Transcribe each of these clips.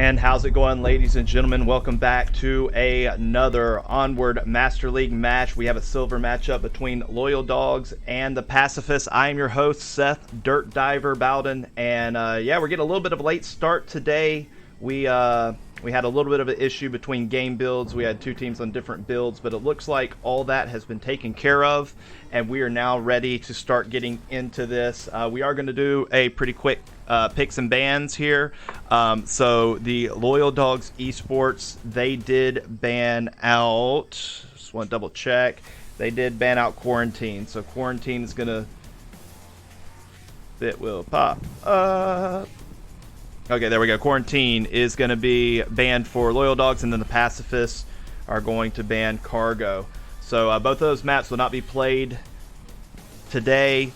And how's it going, ladies and gentlemen? Welcome back to another Onward Master League match. We have a silver matchup between Loyal Dogs and the Pacifists. I am your host, Seth Dirt Diver Bowden, and yeah, we're getting a little bit of a late start today. We had a little bit of an issue between game builds. We had two teams on different builds, but it looks like all that has been taken care of, and we are now ready to start getting into this. We are going to do a pretty quick picks and bans here. So the Loyal Dogs eSports, they did ban out, just want to double check, they did ban out Quarantine. So Quarantine is going to, it will pop up. Okay, there we go. Quarantine is going to be banned for Loyal Dogs, and then the Pacifists are going to ban Cargo. So both of those maps will not be played today.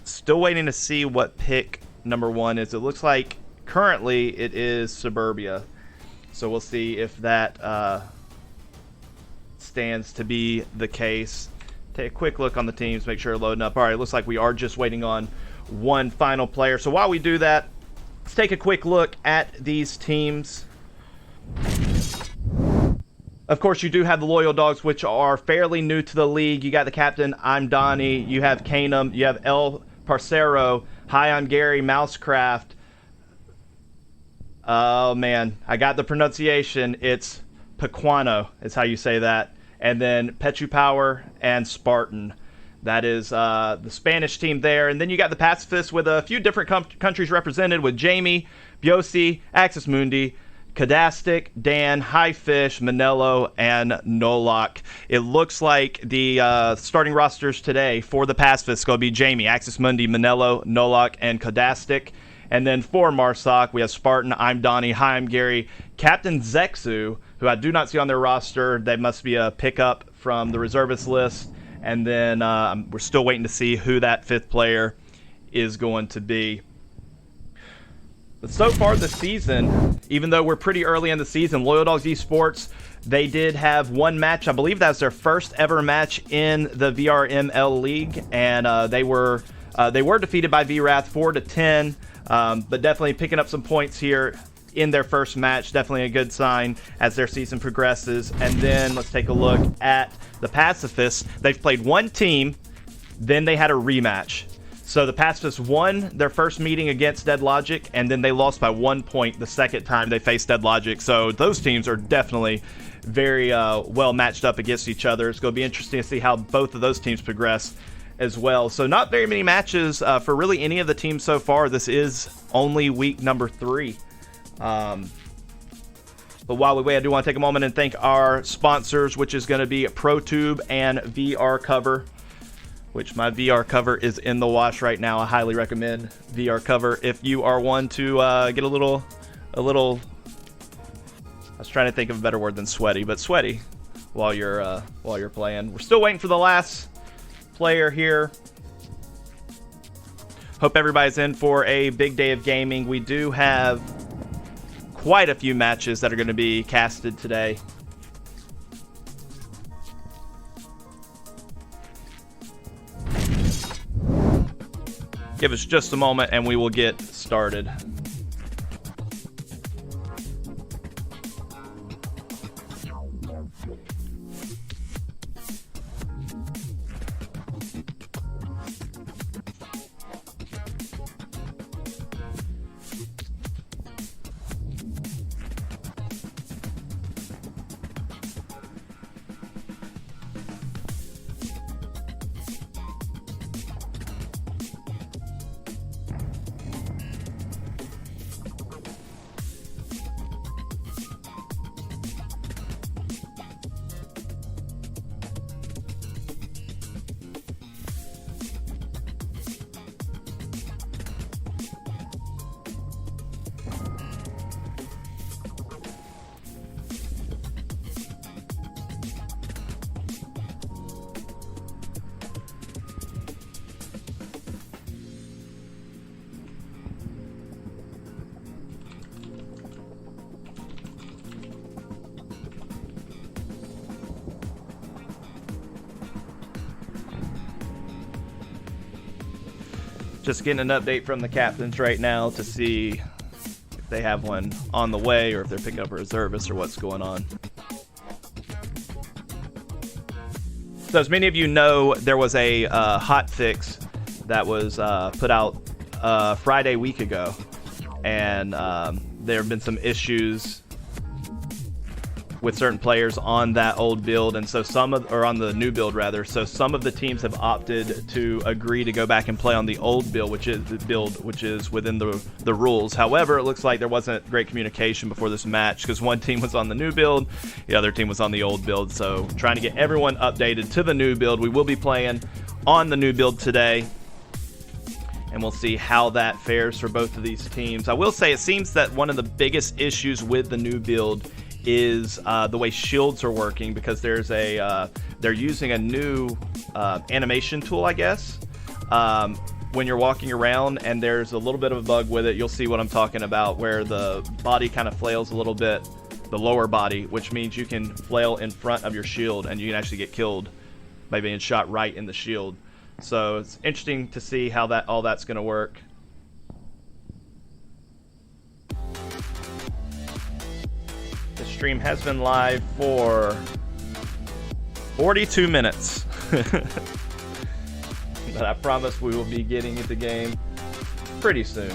Still waiting to see what pick number one is. It looks like currently it is Suburbia. So we'll see if that stands to be the case. Take a quick look on the teams, make sure they're loading up. All right, it looks like we are just waiting on one final player. So while we do that, let's take a quick look at these teams. Of course, you do have the Loyal Dogs, which are fairly new to the league. You got the captain, I'm Donnie. You have Canum. You have El Parcero. Hi, I'm Gary. Mousecraft. Oh, man. I got the pronunciation. It's Pequano is how you say that. And then Petu Power and Spartan. That is the Spanish team there. And then you got the Pacifists with a few different countries represented with Jamie, Biosi, Axis Mundi, Cadastic, Dan, Highfish, Manello, and Nolok. It looks like the starting rosters today for the Pacifists going to be Jamie, Axis Mundi, Manello, Nolok, and Cadastic. And then for Marsoc, we have Spartan, I'm Donnie, Hi, I'm Gary, Captain Zexu, who I do not see on their roster. They must be a pickup from the reservist list. And then we're still waiting to see who that fifth player is going to be. But so far this season, even though we're pretty early in the season, Loyal Dogs eSports, they did have one match. I believe that was their first ever match in the VRML league, and they were defeated by VRAth 4-10, but definitely picking up some points here in their first match. Definitely a good sign as their season progresses. And then let's take a look at the Pacifists. They've played one team, then they had a rematch. So the Pacifists won their first meeting against Dead Logic, and then they lost by 1 point the second time they faced Dead Logic. So those teams are definitely very well matched up against each other. It's going to be interesting to see how both of those teams progress as well. So not very many matches for really any of the teams so far. This is only week number 3. But while we wait, I do want to take a moment and thank our sponsors, which is going to be ProTube and VR Cover, which my VR cover is in the wash right now. I highly recommend VR Cover if you are one to get a little, I was trying to think of a better word than sweaty, but sweaty while you're playing. We're still waiting for the last player here. Hope everybody's in for a big day of gaming. We do have quite a few matches that are going to be casted today. Give us just a moment and we will get started. Just getting an update from the captains right now to see if they have one on the way, or if they're picking up a reservist, or what's going on. So as many of you know, there was a hot fix that was put out Friday week ago, and there have been some issues with certain players on that old build, and so or on the new build rather. So some of the teams have opted to agree to go back and play on the old build, which is within the rules. However, it looks like there wasn't great communication before this match, because one team was on the new build, the other team was on the old build. So trying to get everyone updated to the new build. We will be playing on the new build today, and we'll see how that fares for both of these teams. I will say it seems that one of the biggest issues with the new build is the way shields are working, because there's they're using a new animation tool, I guess, when you're walking around, and there's a little bit of a bug with it. You'll see what I'm talking about, where the body kind of flails a little bit, the lower body, which means you can flail in front of your shield and you can actually get killed by being shot right in the shield. So it's interesting to see how all that's going to work. The stream has been live for 42 minutes. But I promise we will be getting into the game pretty soon.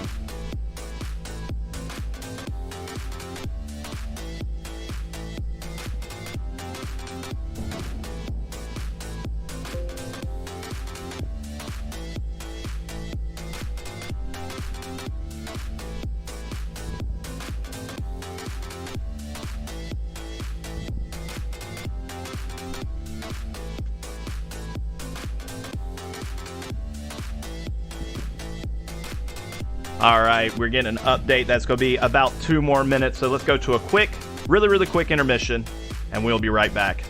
All right, we're getting an update that's going to be about 2 more minutes. So let's go to a quick, really quick intermission, and we'll be right back.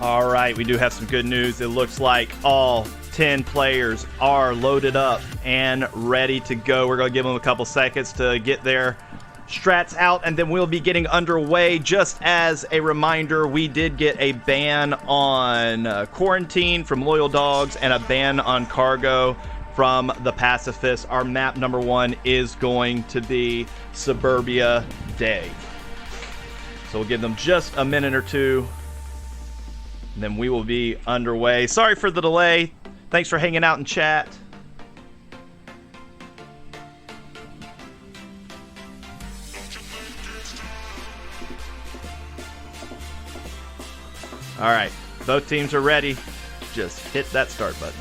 All right, we do have some good news. It looks like all 10 players are loaded up and ready to go. We're going to give them a couple seconds to get their strats out, and then we'll be getting underway. Just as a reminder, we did get a ban on Quarantine from Loyal Dogs and a ban on Cargo from the Pacifists. Our map number 1 is going to be Suburbia Day. So we'll give them just a minute or two, and then we will be underway. Sorry for the delay. Thanks for hanging out in chat. All right, both teams are ready. Just hit that start button.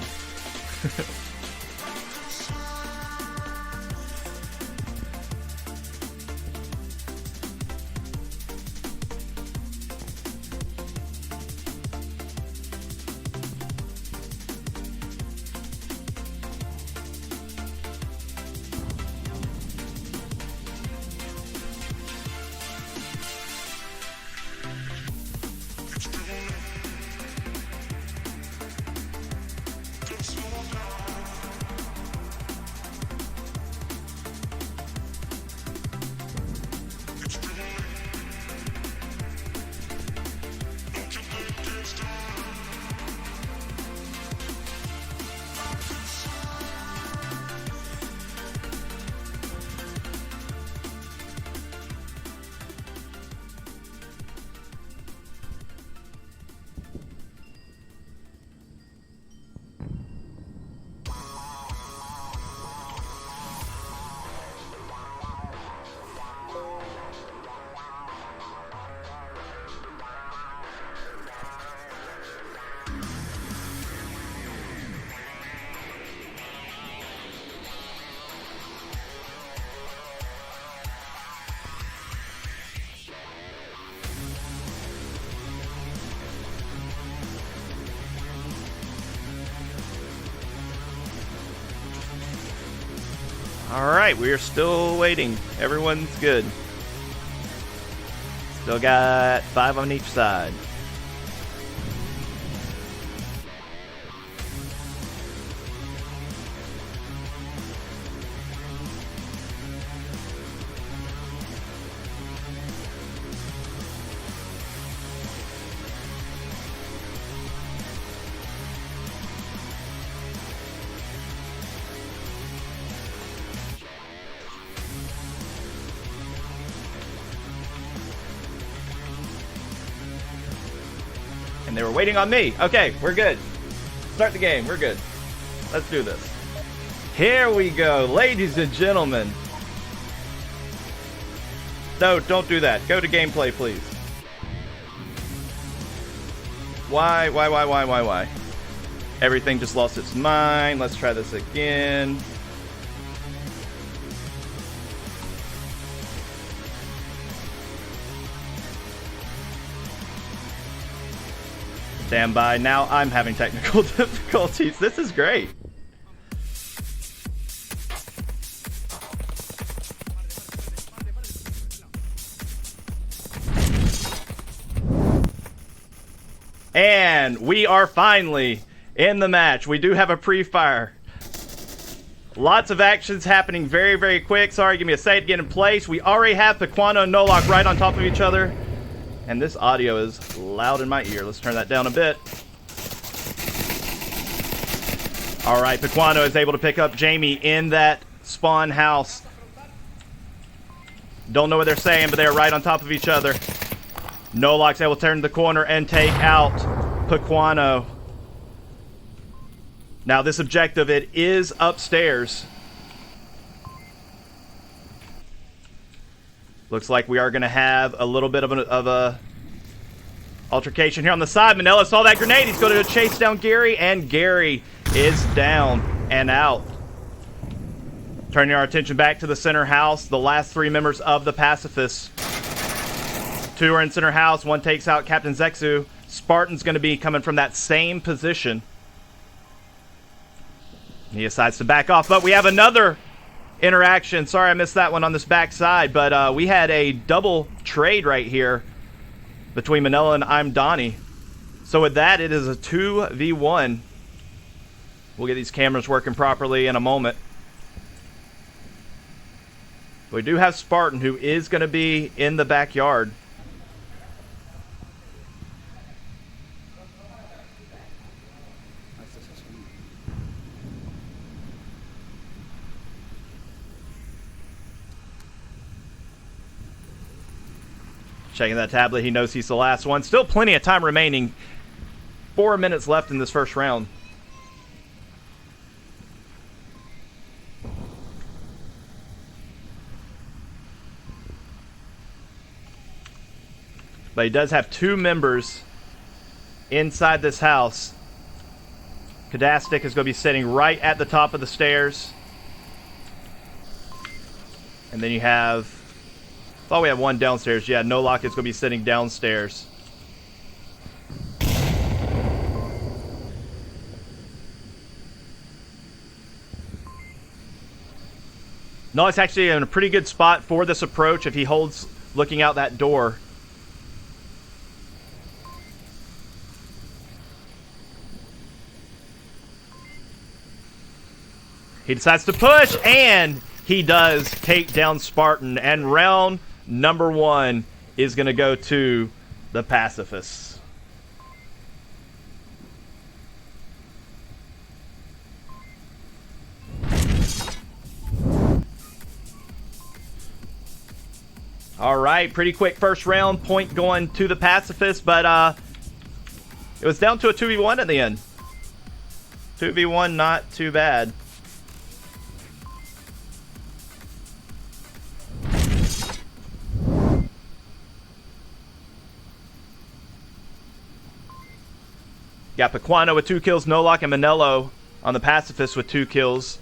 All right, we are still waiting. Everyone's good. Still got 5 on each side. And they were waiting on me. Okay, we're good. Start the game. We're good. Let's do this. Here we go, ladies and gentlemen. No, don't do that. Go to gameplay, please. Why? Everything just lost its mind. Let's try this again. Stand by. Now I'm having technical difficulties. This is great. And we are finally in the match. We do have a pre-fire. Lots of actions happening very, very quick. Sorry, give me a second to get in place. We already have Pequano and Nolok right on top of each other. And this audio is loud in my ear. Let's turn that down a bit. All right, Pequano is able to pick up Jamie in that spawn house. Don't know what they're saying, but they're right on top of each other. Nolok's able to turn the corner and take out Pequano. Now this objective, it is upstairs. Looks like we are going to have a little bit of a altercation here on the side. Manella saw that grenade. He's going to chase down Gary, and Gary is down and out. Turning our attention back to the center house, the last 3 members of the Pacifists. 2 are in center house. 1 takes out Captain Zexu. Spartan's going to be coming from that same position. He decides to back off, but we have another interaction. Sorry I missed that one on this back side, but we had a double trade right here between Manila and I'm Donnie. So with that, it is a 2v1. We'll get these cameras working properly in a moment. We do have Spartan, who is going to be in the backyard. Checking that tablet, he knows he's the last one. Still plenty of time remaining. 4 minutes left in this first round. But he does have 2 members inside this house. Kadastic is going to be sitting right at the top of the stairs. And then you have... I thought we had one downstairs. Yeah, Nolok is going to be sitting downstairs. Nolok's actually in a pretty good spot for this approach if he holds looking out that door. He decides to push, and he does take down Spartan. And round number 1 is going to go to the Pacifists. All right, pretty quick first round. Point going to the Pacifists, but it was down to a 2v1 at the end. 2v1, not too bad. Got Pequano with 2 kills, Nolok and Manello on the Pacifists with 2 kills.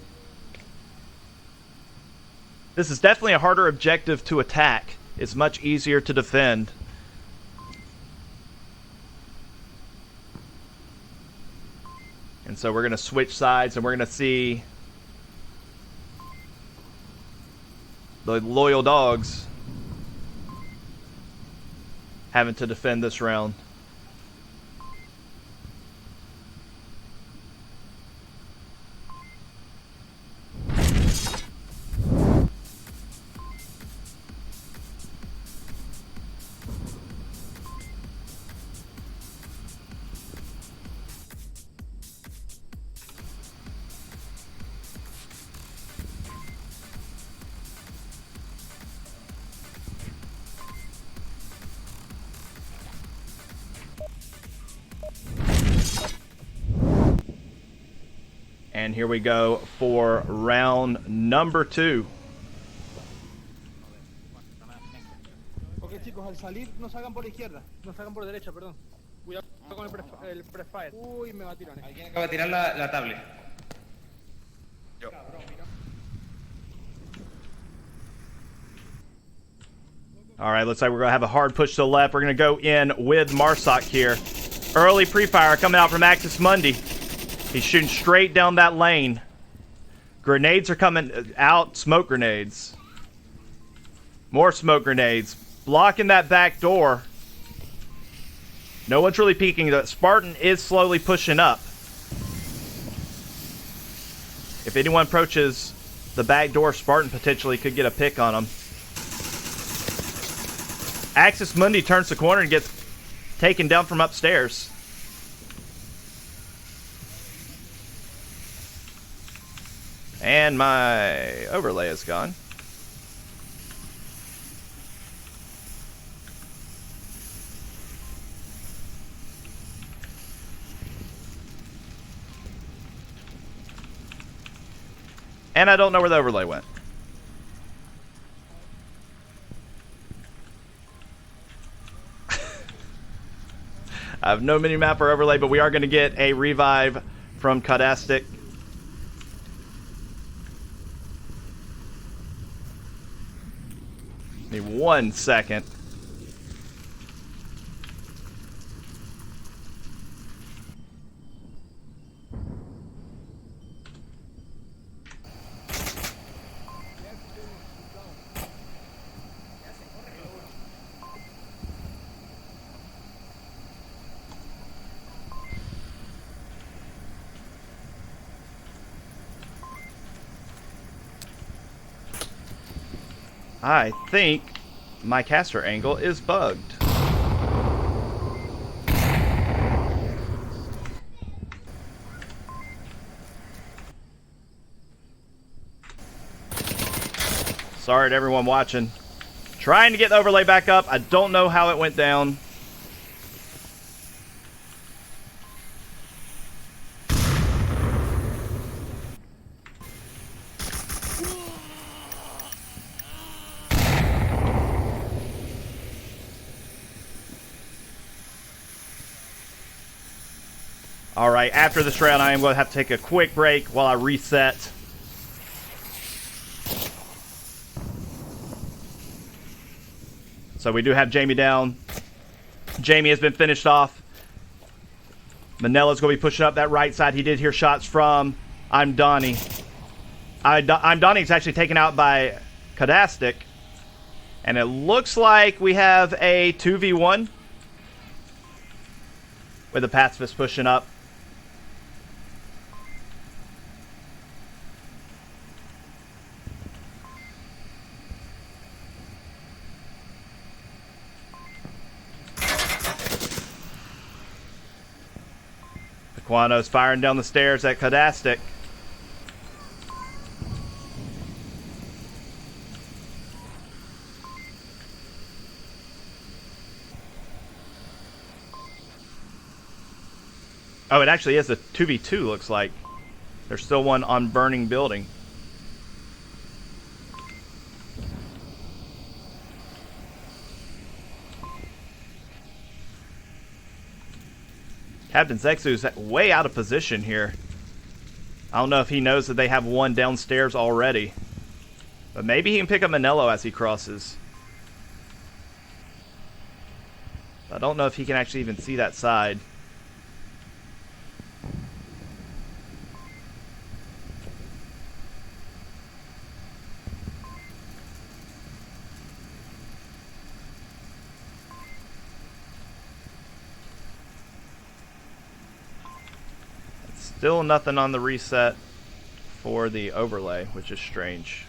This is definitely a harder objective to attack. It's much easier to defend. And so we're going to switch sides and we're going to see the loyal dogs having to defend this round. And here we go for round number 2. Ok, chicos, al salir no salgan por izquierda, no salgan por derecha, perdón. Cuidado con el prefire. Uy, me va a tirar. Alguien acaba de tirar la tablet. Yo. All right, looks like we're going to have a hard push to the left. We're going to go in with Marsoc here. Early pre-fire coming out from Axis Mundi. He's shooting straight down that lane. Grenades are coming out. Smoke grenades. More smoke grenades. Blocking that back door. No one's really peeking. The Spartan is slowly pushing up. If anyone approaches the back door, Spartan potentially could get a pick on him. Axis Mundi turns the corner and gets taken down from upstairs. And my overlay is gone. And I don't know where the overlay went. I have no minimap or overlay, but we are going to get a revive from Kadastic. Give me 1 second. I think my caster angle is bugged. Sorry to everyone watching. Trying to get the overlay back up. I don't know how it went down. All right, after this round, I am going to have to take a quick break while I reset. So we do have Jamie down. Jamie has been finished off. Manella's going to be pushing up that right side. He did hear shots from I'm Donnie. I'm Donnie is actually taken out by Kadastic. And it looks like we have a 2v1 with the Pacifists pushing up. Pequano's firing down the stairs at Kadastic. Oh, it actually is a 2v2, looks like. There's still one on burning building. Captain Zexu's way out of position here. I don't know if he knows that they have one downstairs already. But maybe he can pick up Manello as he crosses. I don't know if he can actually even see that side. Still nothing on the reset for the overlay, which is strange.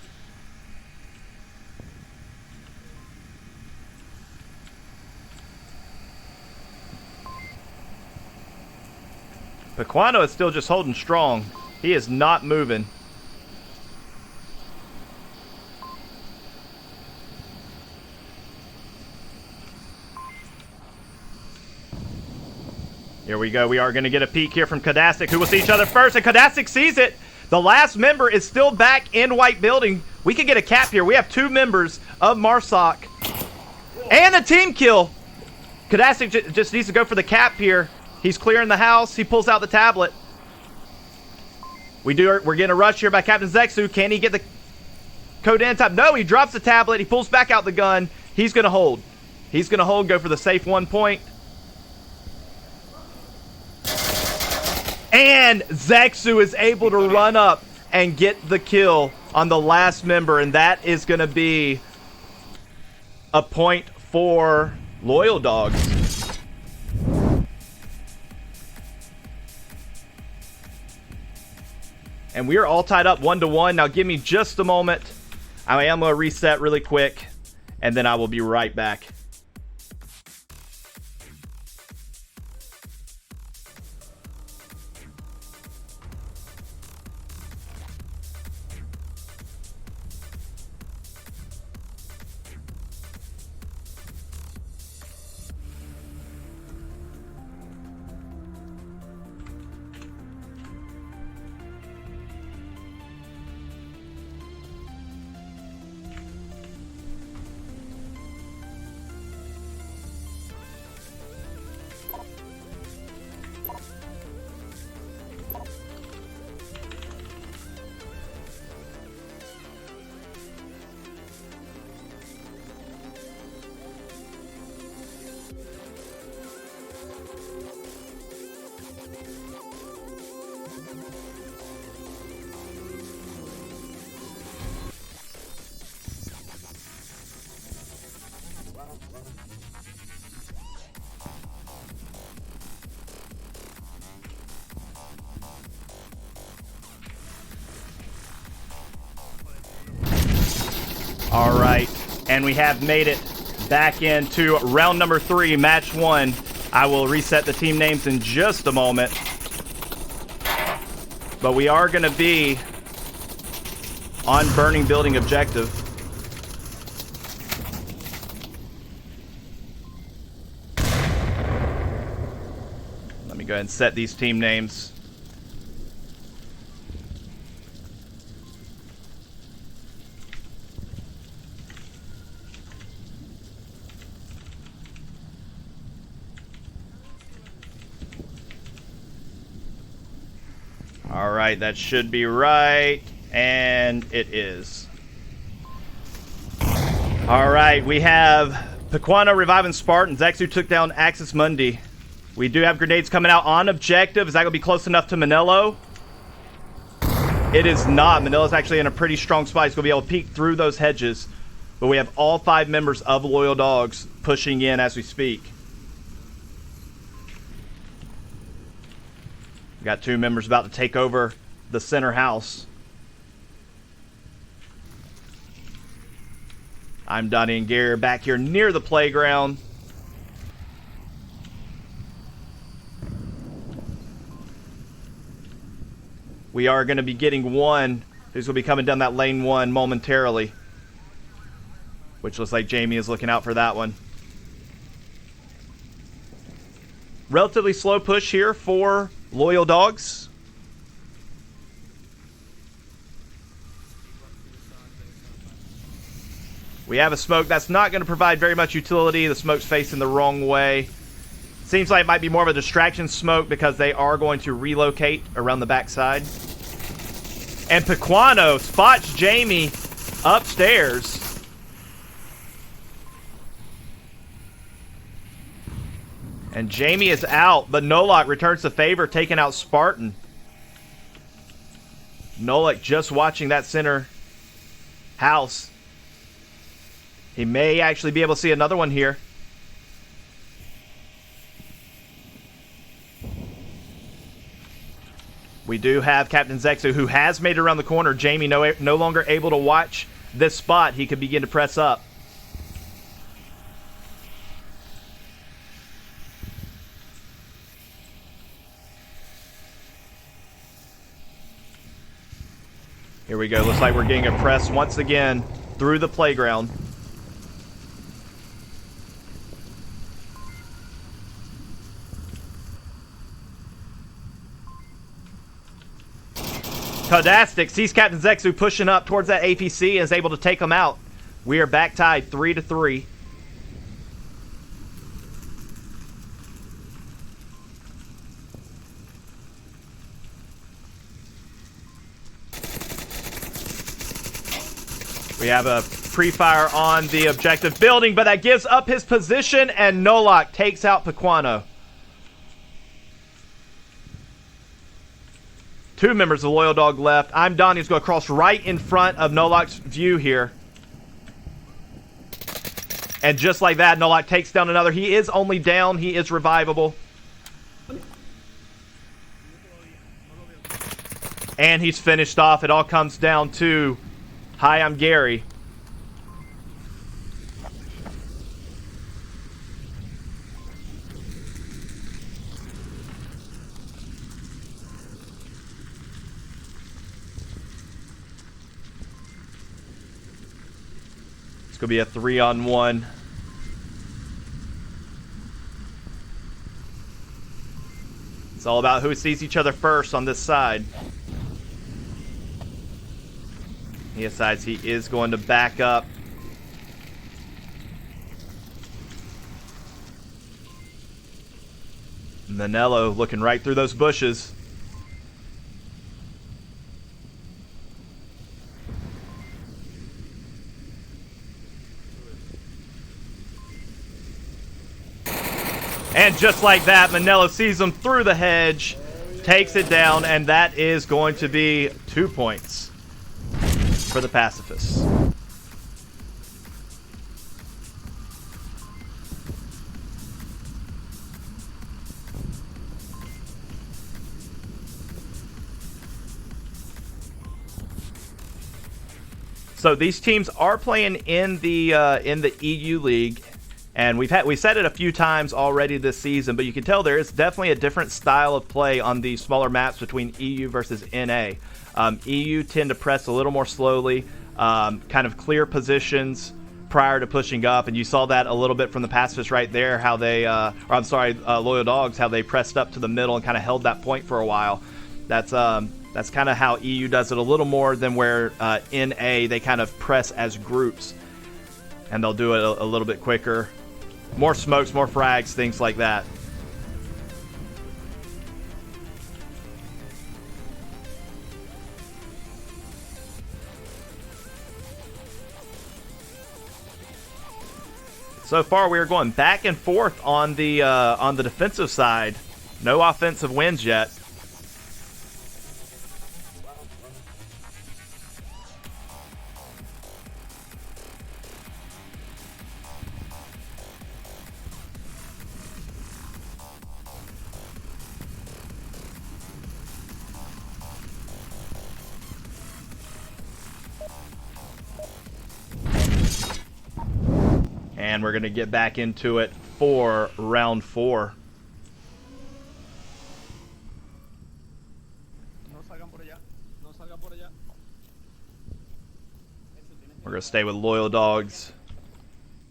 Pequano is still just holding strong. He is not moving. Here we go. We are going to get a peek here from Kadastic, who will see each other first, and Kadastic sees it. The last member is still back in White Building. We can get a cap here. We have 2 members of MARSOC. And a team kill. Kadastic just needs to go for the cap here. He's clearing the house. He pulls out the tablet. We're getting a rush here by Captain Zexu. Can he get the code in time? No, he drops the tablet. He pulls back out the gun. He's going to hold. He's going to hold, go for the safe 1 point. And Zexu is able to run up and get the kill on the last member. And that is going to be a point for Loyal Dogs. And we are all tied up 1-1. Now give me just a moment. I am going to reset really quick. And then I will be right back. All right, and we have made it back into round number 3, match 1. I will reset the team names in just a moment. But we are going to be on burning building objective. Let me go ahead and set these team names. All right, that should be right. And it is. All right, we have Pequano reviving Spartan. Zexu took down Axis Mundi. We do have grenades coming out on objective. Is that going to be close enough to Manello? It is not. Manello's actually in a pretty strong spot. He's going to be able to peek through those hedges. But we have all 5 members of Loyal Dogs pushing in as we speak. We got 2 members about to take over the center house. I'm Donnie and Gary back here near the playground. We are going to be getting one who's going to be coming down that lane 1 momentarily. Which looks like Jamie is looking out for that one. Relatively slow push here for Loyal Dogs. We have a smoke that's not going to provide very much utility. The smoke's facing the wrong way. Seems like it might be more of a distraction smoke because they are going to relocate around the backside. And Pequano spots Jamie upstairs. And Jamie is out, but Nolok returns the favor, taking out Spartan. Nolok just watching that center house. He may actually be able to see another one here. We do have Captain Zexu, who has made it around the corner. Jamie no longer able to watch this spot. He could begin to press up. Here we go. Looks like we're getting a press once again through the playground. Kodastic sees Captain Zexu pushing up towards that APC and is able to take him out. We are back tied 3-3. We have a pre-fire on the objective building, but that gives up his position, and Nolok takes out Pequano. 2 members of Loyal Dog left. I'm Donnie, who's going to cross right in front of Nolok's view here. And just like that, Nolok takes down another. He is only down. He is revivable. And he's finished off. It all comes down to, hi, I'm Gary. It's going to be a 3-on-1. It's all about who sees each other first on this side. He decides he is going to back up. Manello looking right through those bushes. And just like that, Manello sees him through the hedge, takes it down, and that is going to be 2 points for the Pacifists. So these teams are playing in the EU League, and we've said it a few times already this season, but you can tell there is definitely a different style of play on these smaller maps between EU versus NA. EU tend to press a little more slowly, kind of clear positions prior to pushing up, and you saw that a little bit from the Pacifists right there, how they, Loyal Dogs, how they pressed up to the middle and kind of held that point for a while. That's kind of how EU does it a little more than where NA, they kind of press as groups, and they'll do it a little bit quicker. More smokes, more frags, things like that. So far, we are going back and forth on the defensive side. No offensive wins yet. And we're going to get back into it for round 4. We're going to stay with Loyal Dogs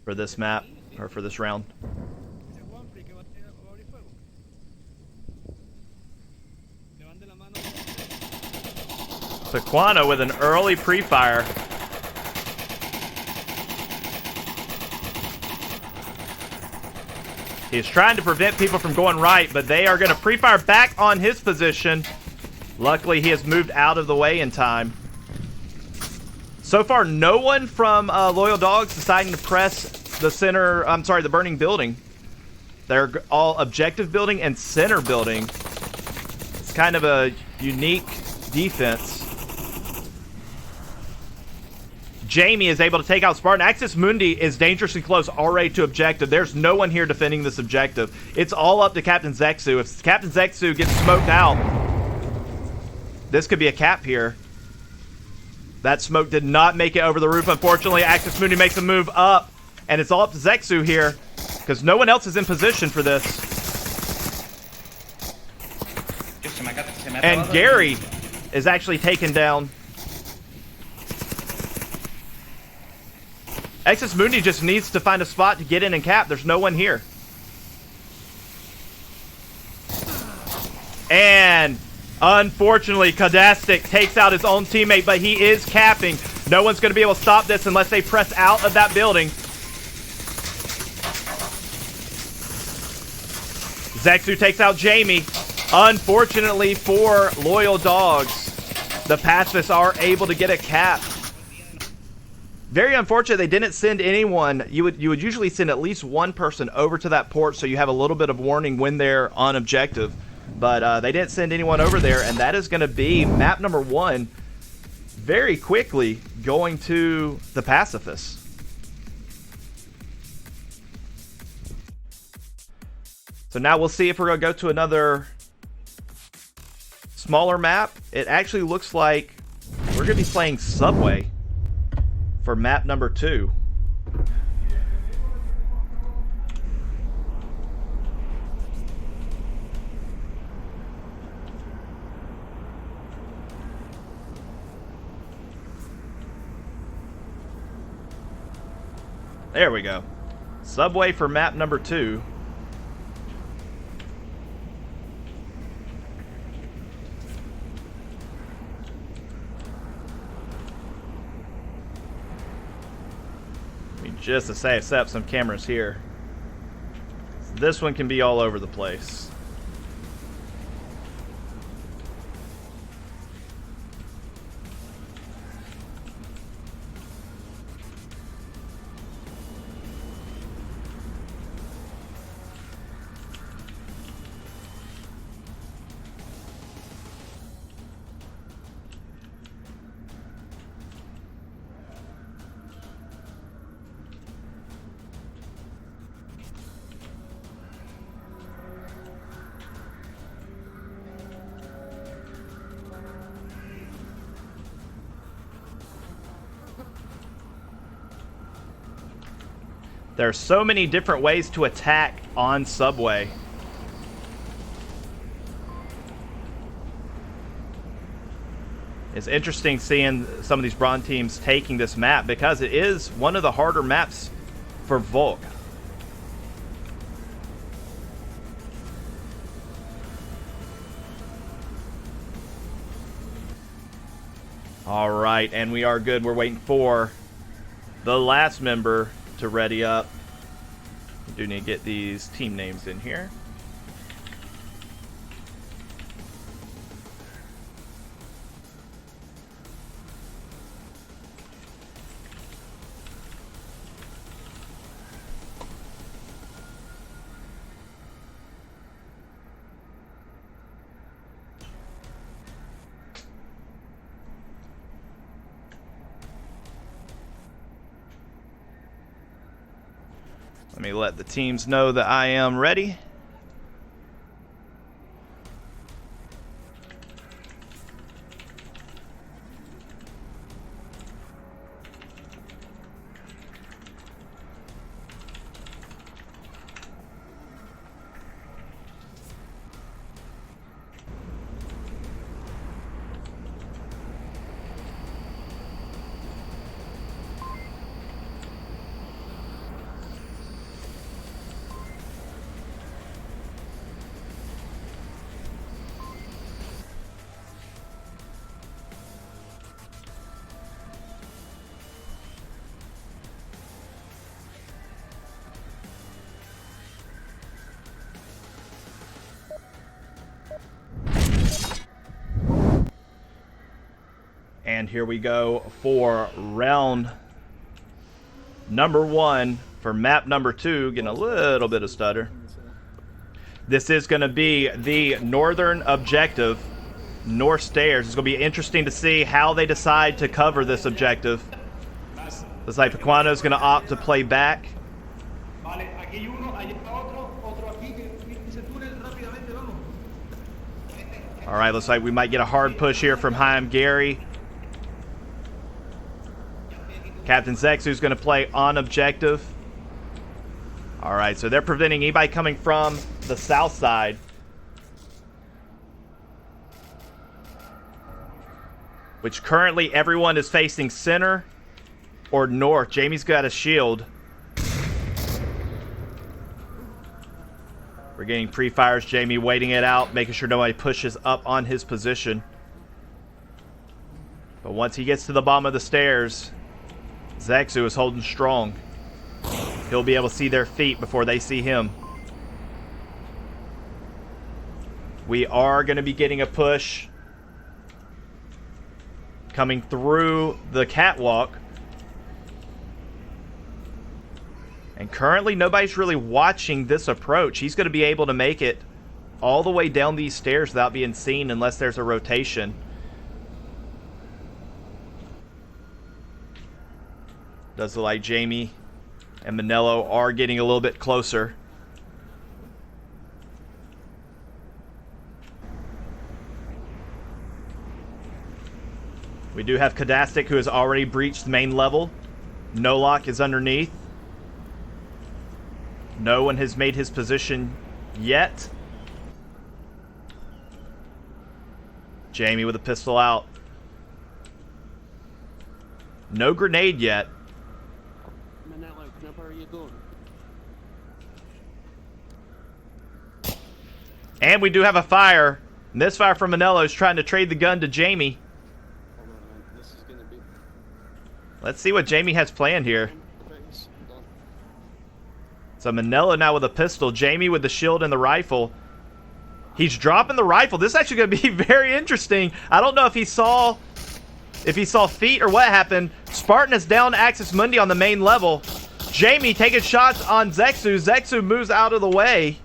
for this map, or for this round. Paquano with an early pre-fire. He's trying to prevent people from going right, but they are going to pre-fire back on his position. Luckily, he has moved out of the way in time. So far, no one from Loyal Dogs deciding to press the center, the burning building. They're all objective building and center building. It's kind of a unique defense. Jamie is able to take out Spartan. Axis Mundi is dangerously close already to objective. There's no one here defending this objective. It's all up to Captain Zexu. If Captain Zexu gets smoked out, this could be a cap here. That smoke did not make it over the roof, unfortunately. Axis Mundi makes a move up, and it's all up to Zexu here, because no one else is in position for this. And Gary is actually taken down. Axis Mundi just needs to find a spot to get in and cap. There's no one here. And unfortunately, Kadastic takes out his own teammate, but he is capping. No one's going to be able to stop this unless they press out of that building. Zexu takes out Jamie. Unfortunately for Loyal Dogs, the Pacifists are able to get a cap. Very unfortunate they didn't send anyone. You would usually send at least one person over to that port so you have a little bit of warning when they're on objective. But they didn't send anyone over there, and that is going to be map number 1 very quickly going to the Pacifists. So now we'll see if we're going to go to another smaller map. It actually looks like we're going to be playing Subway for map number 2. There we go. Subway for map number 2. Just to say, set up some cameras here. This one can be all over the place. There are so many different ways to attack on Subway. It's interesting seeing some of these bronze teams taking this map because it is one of the harder maps for Volk. All right, and we are good. We're waiting for the last member to ready up. We do need to get these team names in here. Let me let the teams know that I am ready. And here we go for round number 1 for map number 2. Getting a little bit of stutter. This is going to be the northern objective, North Stairs. It's going to be interesting to see how they decide to cover this objective. Looks like Pequano is going to opt to play back. All right, looks like we might get a hard push here from Haim Gary. Captain Zexu's going to play on objective. All right, so they're preventing anybody coming from the south side. Which currently everyone is facing center or north. Jamie's got a shield. We're getting pre-fires. Jamie waiting it out, making sure nobody pushes up on his position. But once he gets to the bottom of the stairs, Zexu is holding strong. He'll be able to see their feet before they see him. We are going to be getting a push coming through the catwalk. And currently nobody's really watching this approach. He's going to be able to make it all the way down these stairs without being seen unless there's a rotation. Does look like Jamie and Manello are getting a little bit closer. We do have Kadastic, who has already breached the main level. Nolok is underneath. No one has made his position yet. Jamie with a pistol out. No grenade yet. And we do have a fire. Misfire from Manello is trying to trade the gun to Jamie. Let's see what Jamie has planned here. So Manello now with a pistol. Jamie with the shield and the rifle. He's dropping the rifle. This is actually going to be very interesting. I don't know if he saw feet or what happened. Spartan is down Axis Mundi on the main level. Jamie taking shots on Zexu. Zexu moves out of the way.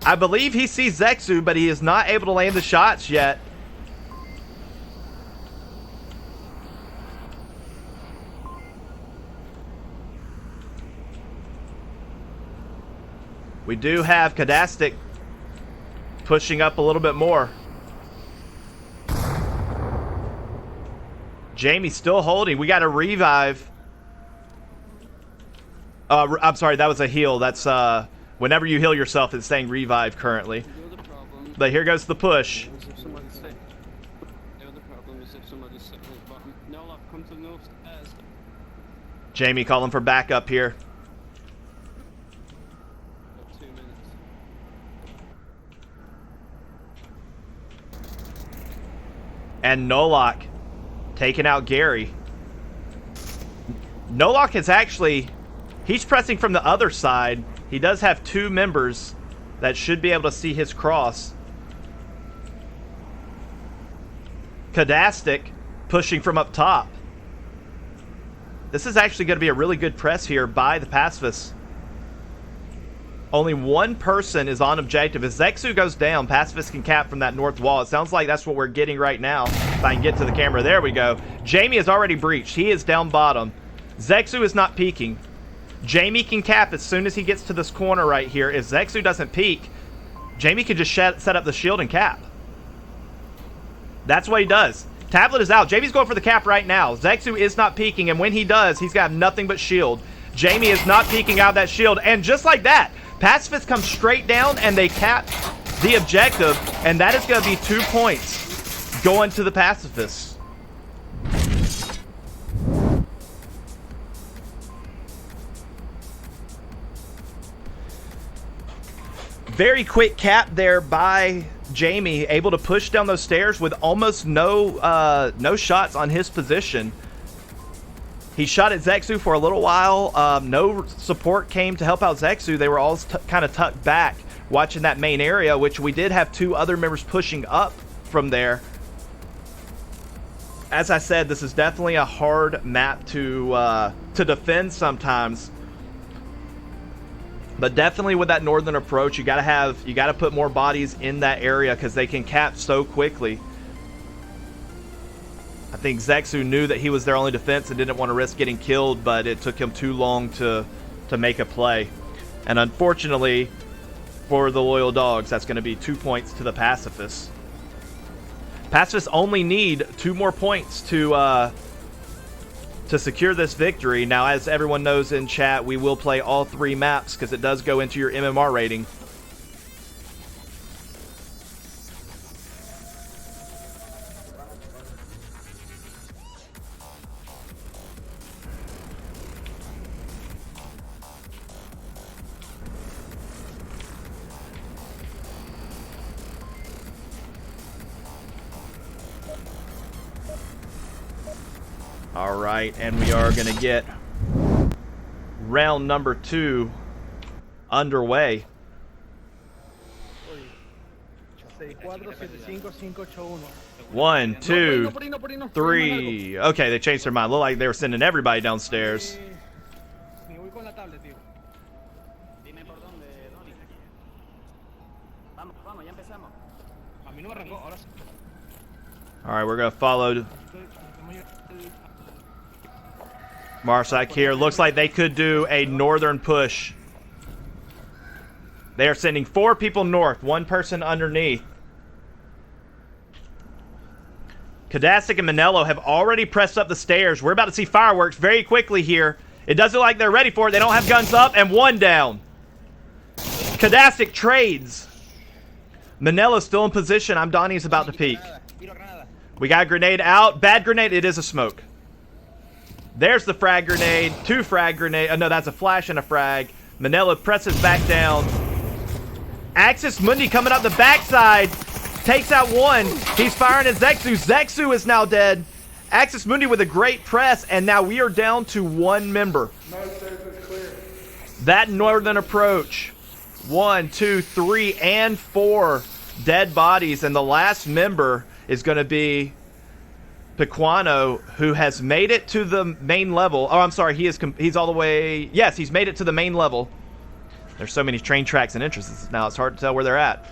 I believe he sees Zexu, but he is not able to land the shots yet. We do have Kadastic pushing up a little bit more. Jamie's still holding. We got a revive. I'm sorry, that was a heal. That's whenever you heal yourself, it's saying revive currently. But here goes the push. Jamie calling for backup here. And Nolok taking out Gary. Nolok is actually, he's pressing from the other side. He does have 2 members that should be able to see his cross. Kadastic pushing from up top. This is actually going to be a really good press here by the Pacifists. Only one person is on objective. As Zexu goes down, Pacifists can cap from that north wall. It sounds like that's what we're getting right now. If I can get to the camera. There we go. Jamie has already breached. He is down bottom. Zexu is not peeking. Jamie can cap as soon as he gets to this corner right here. If Zexu doesn't peek, Jamie can just set up the shield and cap. That's what he does. Tablet is out. Jamie's going for the cap right now. Zexu is not peeking, and when he does, he's got nothing but shield. Jamie is not peeking out of that shield, and just like that, Pacifists come straight down, and they cap the objective, and that is going to be 2 points going to the Pacifists. Very quick cap there by Jamie, able to push down those stairs with almost no shots on his position. He shot at Zexu for a little while. No support came to help out Zexu. They were all kind of tucked back watching that main area, which we did have 2 other members pushing up from there. As I said, this is definitely a hard map to defend sometimes. But definitely with that northern approach, you gotta put more bodies in that area because they can cap so quickly. I think Zexu knew that he was their only defense and didn't want to risk getting killed, but it took him too long to make a play. And unfortunately for the Loyal Dogs, that's going to be 2 points to the Pacifists. Pacifists only need 2 more points to secure this victory. Now, as everyone knows in chat, we will play all 3 maps because it does go into your MMR rating. All right, and we are going to get round number 2 underway. 1, 2, 3. Okay, they changed their mind. Looked like they were sending everybody downstairs. All right, we're going to follow Marsak here. Looks like they could do a northern push. They are sending 4 people north, 1 person underneath. Kadastik and Manello have already pressed up the stairs. We're about to see fireworks very quickly here. It doesn't look like they're ready for it. They don't have guns up, and 1 down. Kadastik trades. Manello's still in position. I'm Donnie's about to peek. We got a grenade out. Bad grenade. It is a smoke. There's the frag grenade. 2 frag grenade. Oh, no, that's a flash and a frag. Manello presses back down. Axis Mundi coming up the backside. Takes out 1. He's firing at Zexu. Zexu is now dead. Axis Mundi with a great press, and now we are down to 1 member. That northern approach. 1, 2, 3, and 4 dead bodies, and the last member is going to be Pequano, who has made it to the main level. Oh, I'm sorry, he's all the way. Yes, he's made it to the main level. There's so many train tracks and entrances now, it's hard to tell where they're at.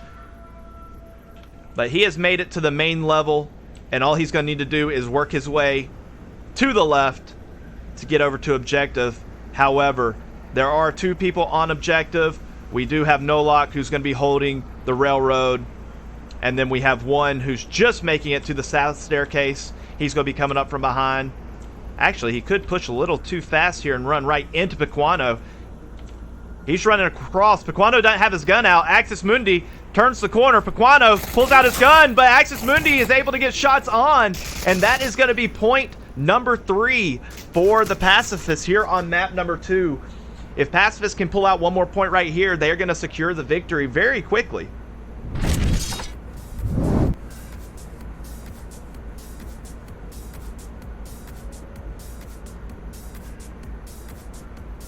But he has made it to the main level, and all he's going to need to do is work his way to the left to get over to objective. However, there are 2 people on objective. We do have Nolok, who's going to be holding the railroad, and then we have 1 who's just making it to the south staircase. He's going to be coming up from behind. Actually, he could push a little too fast here and run right into Pequano. He's running across. Pequano doesn't have his gun out. Axis Mundi turns the corner. Pequano pulls out his gun, but Axis Mundi is able to get shots on, and that is going to be point number 3 for the Pacifists here on map number 2. If Pacifists can pull out 1 more point right here, they're going to secure the victory very quickly.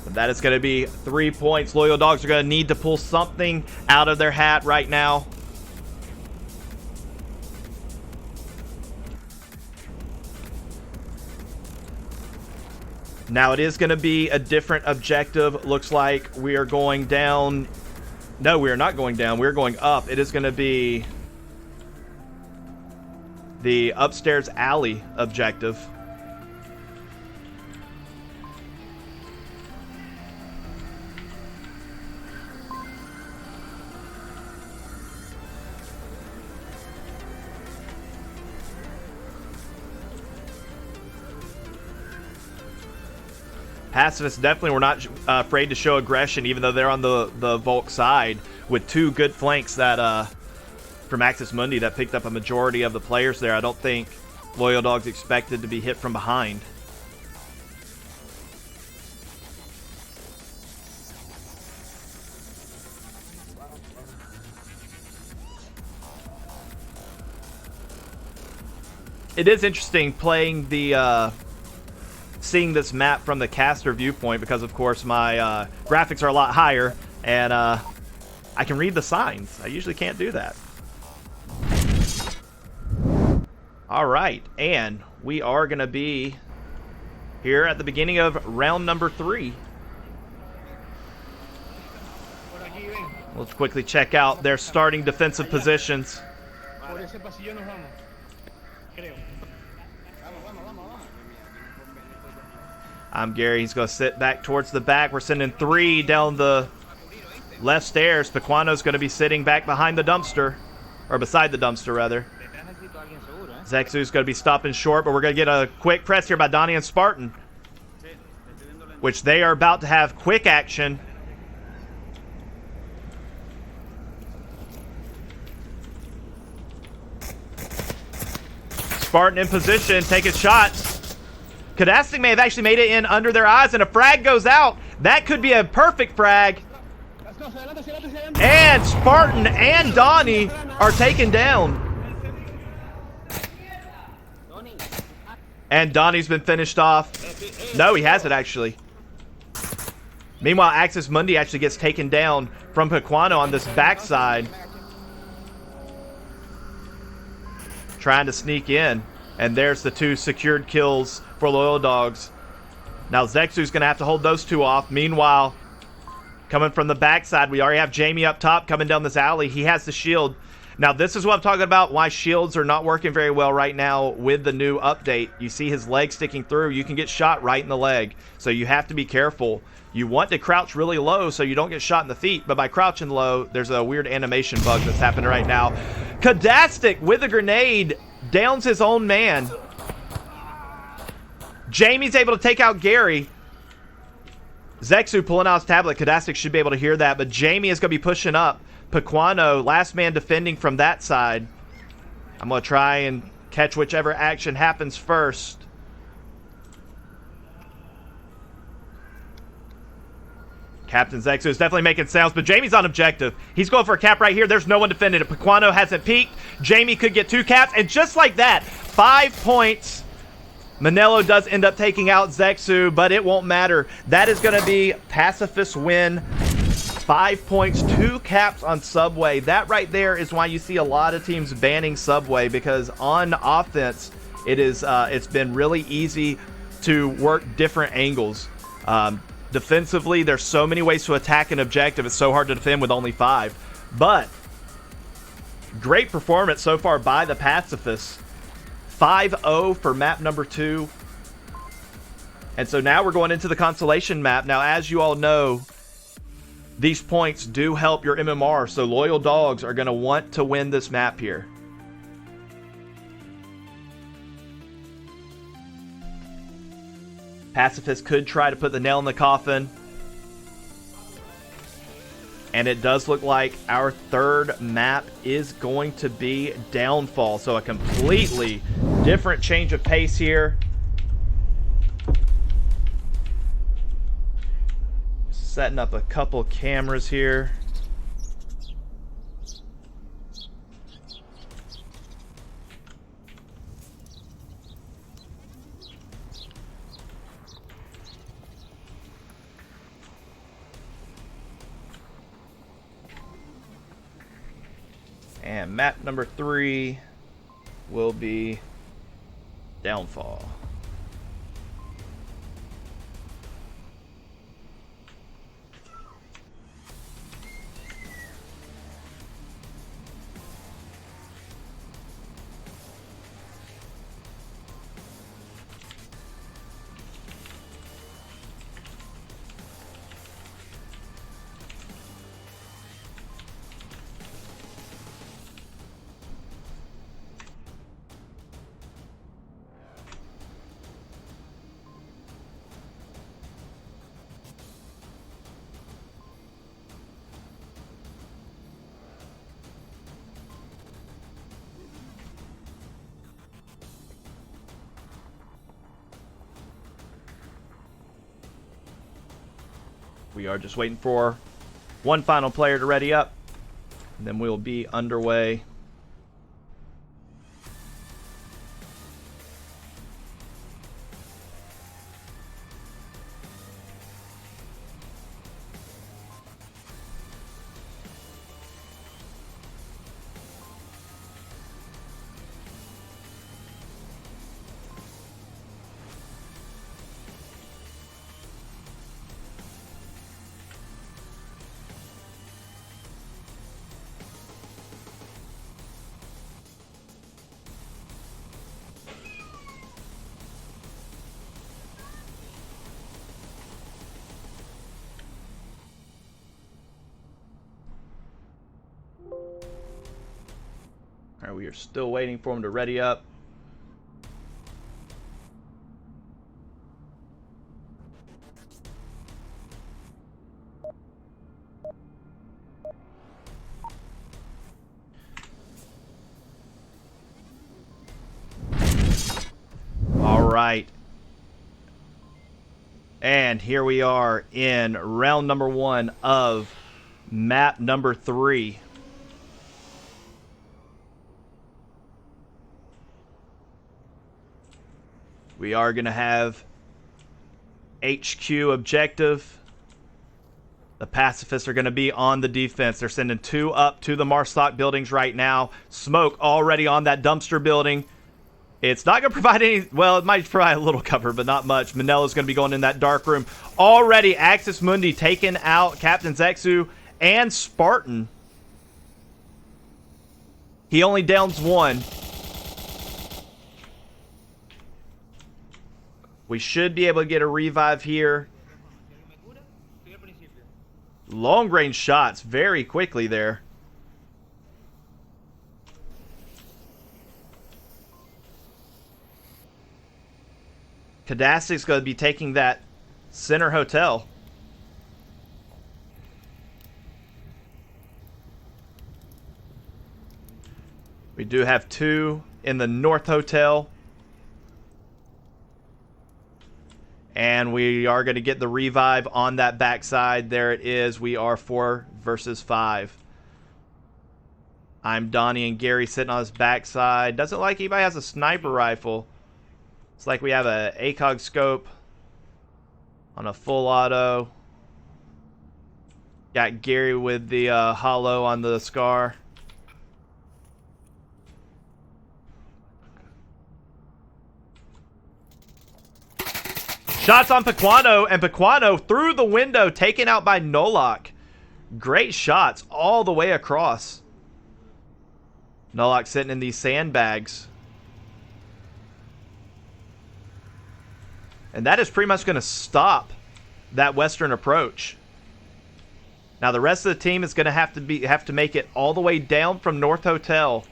That is going to be 3 points. Loyal Dogs are going to need to pull something out of their hat right now. Now it is going to be a different objective. Looks like we are going down. No, we are not going down. We're going up. It is going to be the upstairs alley objective. Pacifists definitely were not afraid to show aggression, even though they're on the Volk side, with two good flanks that from Axis Mundi that picked up a majority of the players there. I don't think Loyal Dogs expected to be hit from behind. It is interesting playing the seeing this map from the caster viewpoint, because of course my graphics are a lot higher and I can read the signs. I usually can't do that. All right, and we are going to be here at the beginning of round number 3. Let's quickly check out their starting defensive positions. I'm Gary. He's going to sit back towards the back. We're sending 3 down the left stairs. Pequano's going to be sitting back behind the dumpster, or beside the dumpster, rather. Zexu's going to be stopping short, but we're going to get a quick press here by Donnie and Spartan, which they are about to have quick action. Spartan in position, taking shots. Kadastic may have actually made it in under their eyes, and a frag goes out. That could be a perfect frag. And Spartan and Donnie are taken down. And Donnie's been finished off. No, he hasn't actually. Meanwhile, Axis Mundi actually gets taken down from Pequano on this backside. Trying to sneak in. And there's the 2 secured kills for Loyal Dogs. Now Zexu's going to have to hold those 2 off. Meanwhile, coming from the backside, we already have Jamie up top coming down this alley. He has the shield. Now this is what I'm talking about, why shields are not working very well right now with the new update. You see his leg sticking through. You can get shot right in the leg. So you have to be careful. You want to crouch really low so you don't get shot in the feet. But by crouching low, there's a weird animation bug that's happening right now. Kadastic with a grenade downs his own man. Jamie's able to take out Gary. Zexu pulling out his tablet. Kadastic should be able to hear that, but Jamie is going to be pushing up. Pequano, last man defending from that side. I'm going to try and catch whichever action happens first. Captain Zexu is definitely making sounds, but Jamie's on objective. He's going for a cap right here. There's no one defending it. Pequano hasn't peeked. Jamie could get 2 caps, and just like that, 5 points. Manello does end up taking out Zexu, but it won't matter. That is going to be Pacifist win. 5 points, 2 caps on Subway. That right there is why you see a lot of teams banning Subway, because on offense, it's been really easy to work different angles. Defensively, there's so many ways to attack an objective. It's so hard to defend with only 5. But great performance so far by the Pacifists. 5-0 for map number 2. And so now we're going into the consolation map. Now, as you all know, these points do help your MMR. So Loyal Dogs are going to want to win this map here. Pacifists could try to put the nail in the coffin. And it does look like our 3rd map is going to be Downfall. So a completely different change of pace here. Setting up a couple cameras here. And map number 3 will be Downfall. We are just waiting for one final player to ready up, and then we'll be underway. All right, we are still waiting for him to ready up. All right. And here we are in round number 1 of map number 3. We are going to have HQ objective. The Pacifists are going to be on the defense. They're sending 2 up to the Marstock buildings right now. Smoke already on that dumpster building. It's not going to provide any... Well, it might provide a little cover, but not much. Manella's going to be going in that dark room. Already, Axis Mundi taking out Captain Zexu and Spartan. He only downs 1. We should be able to get a revive here. Long range shots very quickly there. Kadastik's going to be taking that center hotel. We do have 2 in the north hotel. And we are going to get the revive on that backside. There it is. We are 4 versus 5. I'm Donnie and Gary sitting on his backside. Doesn't like anybody has a sniper rifle. It's like we have a ACOG scope on a full auto. Got Gary with the hollow on the Scar. Shots on Pequano, and Pequano through the window, taken out by Nolok. Great shots all the way across. Nolok sitting in these sandbags. And that is pretty much going to stop that western approach. Now the rest of the team is going to have to make it all the way down from North Hotel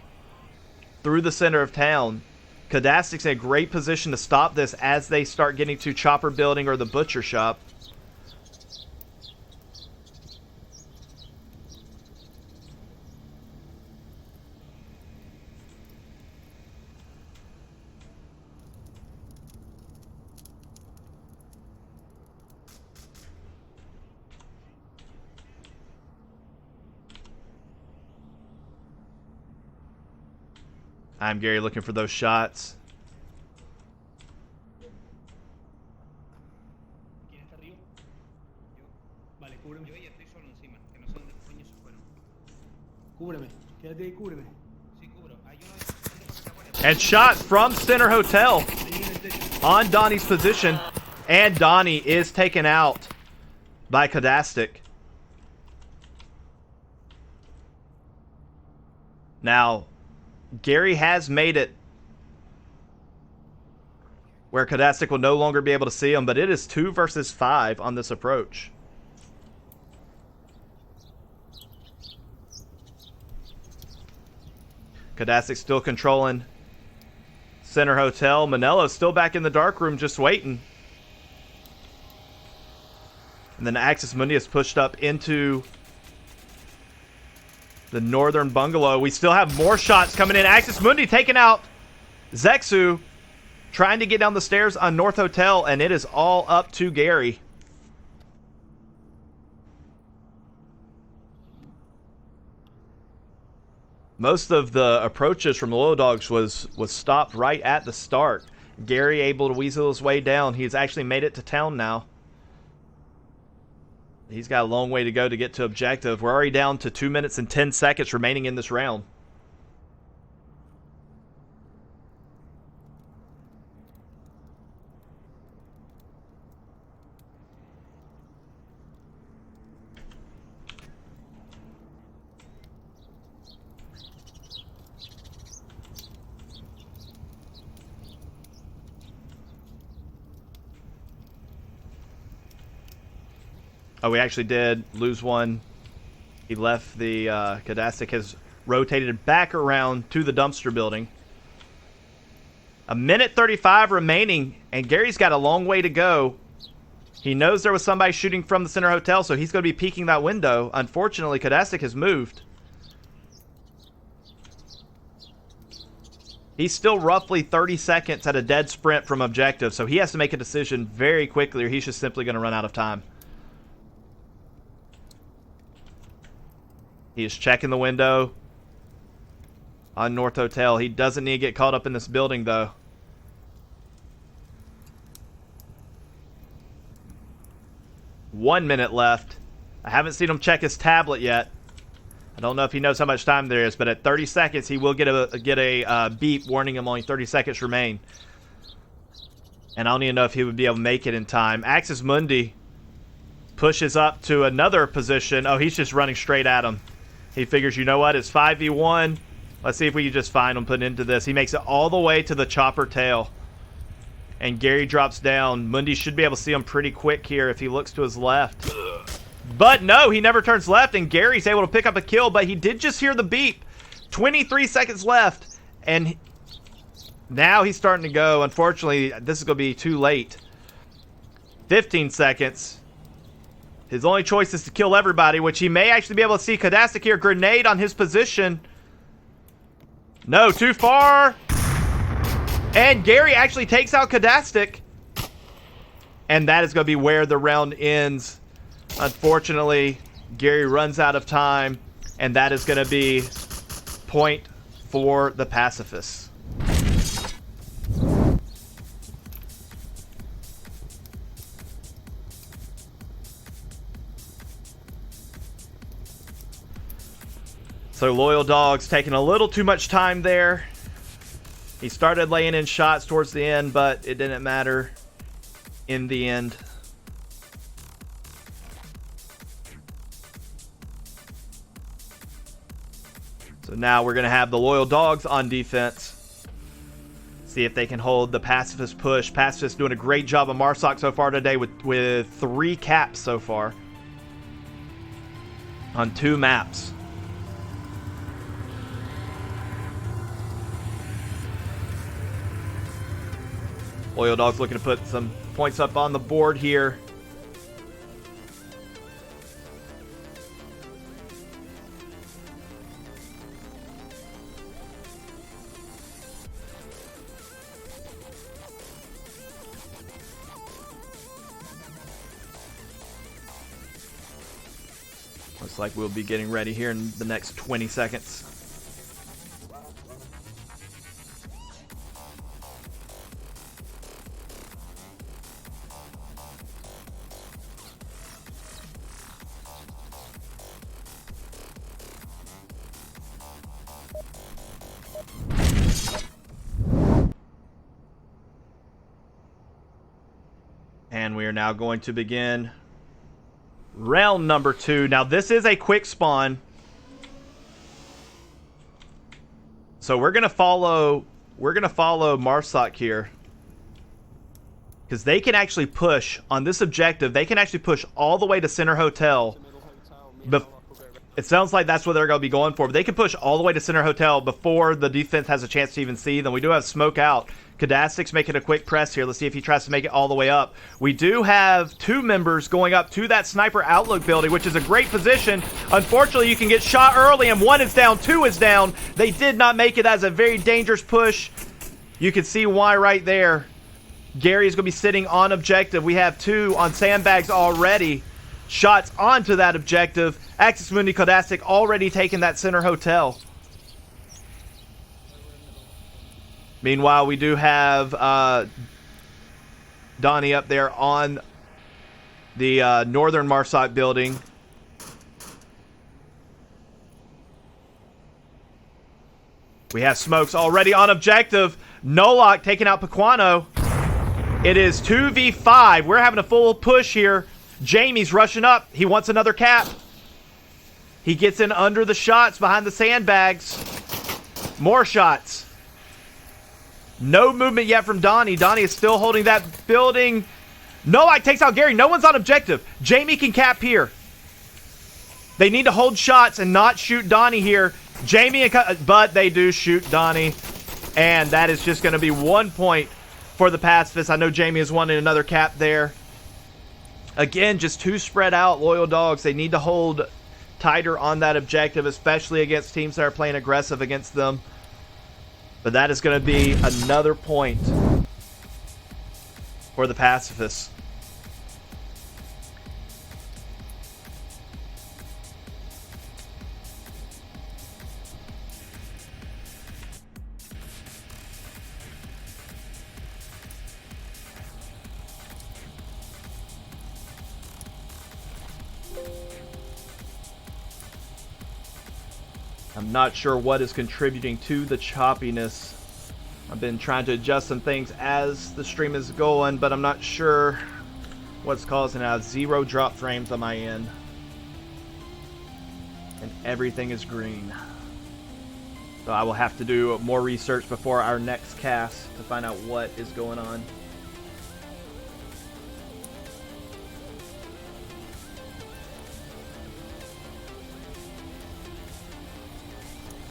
through the center of town. Kadastik's in a great position to stop this as they start getting to Chopper Building or the Butcher Shop. I'm Gary looking for those shots. And shot from Center Hotel on Donnie's position. And Donnie is taken out by Kadastik. Now, Gary has made it where Kadastik will no longer be able to see him, but it is 2 versus 5 on this approach. Kadastik still controlling Center Hotel. Manella's still back in the dark room just waiting. And then Axis Mundi is pushed up into the northern bungalow. We still have more shots coming in. Axis Mundi taking out Zexu, trying to get down the stairs on North Hotel, and it is all up to Gary. Most of the approaches from the Loyal Dogs was stopped right at the start. Gary able to weasel his way down. He's actually made it to town now. He's got a long way to go to get to objective. We're already down to 2 minutes and 10 seconds remaining in this round. Oh, we actually did lose one. He left the Kadastik has rotated back around to the dumpster building. 1:35 remaining, and Gary's got a long way to go. He knows there was somebody shooting from the center hotel, so he's going to be peeking that window. Unfortunately, Kadastik has moved. He's still roughly 30 seconds at a dead sprint from objective, so he has to make a decision very quickly, or he's just simply going to run out of time. He is checking the window on North Hotel. He doesn't need to get caught up in this building, though. One minute left. I haven't seen him check his tablet yet. I don't know if he knows how much time there is, but at 30 seconds, he will get a beep warning him only 30 seconds remain. And I don't even know if he would be able to make it in time. Axis Mundi pushes up to another position. Oh, he's just running straight at him. He figures, you know what, it's 5v1. Let's see if we can just find him, put into this. He makes it all the way to the chopper tail. And Gary drops down. Mundi should be able to see him pretty quick here if he looks to his left. But no, he never turns left, and Gary's able to pick up a kill, but he did just hear the beep. 23 seconds left, and now he's starting to go. Unfortunately, this is going to be too late. 15 seconds. His only choice is to kill everybody, which he may actually be able to see Kadastik here. Grenade on his position. No, too far. And Gary actually takes out Kadastik. And that is going to be where the round ends. Unfortunately, Gary runs out of time. And that is going to be point for the Pacifists. So Loyal Dogs taking a little too much time there. He started laying in shots towards the end, but it didn't matter in the end. So now we're going to have the Loyal Dogs on defense. See if they can hold the Pacifist push. Pacifist doing a great job of Marsoc so far today with 3 caps so far on 2 maps. Loyal Dogs looking to put some points up on the board here. Looks like we'll be getting ready here in the next 20 seconds. And we are now going to begin round number 2. Now this is a quick spawn. So we're gonna follow Marsoc here. Because they can actually push on this objective, they can actually push all the way to Center Hotel. It sounds like that's what they're going to be going for. But they can push all the way to Center Hotel before the defense has a chance to even see them. We do have smoke out. Kadastik's making a quick press here. Let's see if he tries to make it all the way up. We do have 2 members going up to that sniper outlook building, which is a great position. Unfortunately, you can get shot early, and 1 is down, 2 is down. They did not make it as a very dangerous push. You can see why right there. Gary is going to be sitting on objective. We have 2 on sandbags already. Shots onto that objective. Axis Mundi Kadastik already taken that Center Hotel. Meanwhile, we do have Donnie up there on the northern Marsot building. We have smokes already on objective. Nolok taking out Pequano. It is 2v5. We're having a full push here. Jamie's rushing up. He wants another cap. He gets in under the shots behind the sandbags. More shots. No movement yet from Donnie. Donnie is still holding that building. Nolok takes out Gary. No one's on objective. Jamie can cap here. They need to hold shots and not shoot Donnie here. Jamie, but they do shoot Donnie. And that is just going to be 1 point for the Pacifists. I know Jamie is wanting another cap there. Again, just too spread out, Loyal Dogs. They need to hold tighter on that objective, especially against teams that are playing aggressive against them. But that is going to be another point for the Pacifists. I'm not sure what is contributing to the choppiness. I've been trying to adjust some things as the stream is going, but I'm not sure what's causing it. I have 0 drop frames on my end. And everything is green. So I will have to do more research before our next cast to find out what is going on.